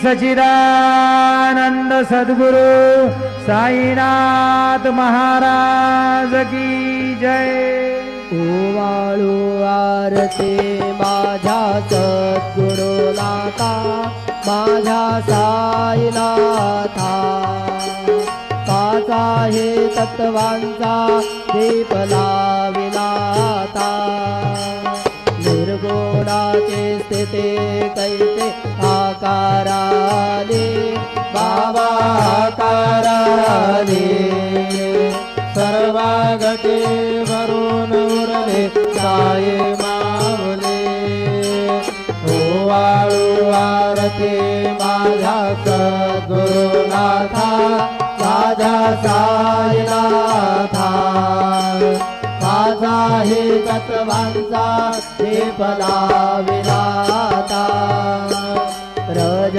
सच्चिदानंद सद्गुरु साईनाथ महाराज की जय। ओवाळू आरती माझ्या सद्गुरुनाथा माझ्या साईनाथा काचा हे तत्वांचा दीप लाविनाता निर्गुणाचे स्थिती कैसे आकाराने बाबा आकाराने सर्वागते वरून उरले साये मावले ओवाळू आरती माझ्या सद्गुरुनाथा माझ्या साईनाथा माझा हे तत्वांचा दीप लाविला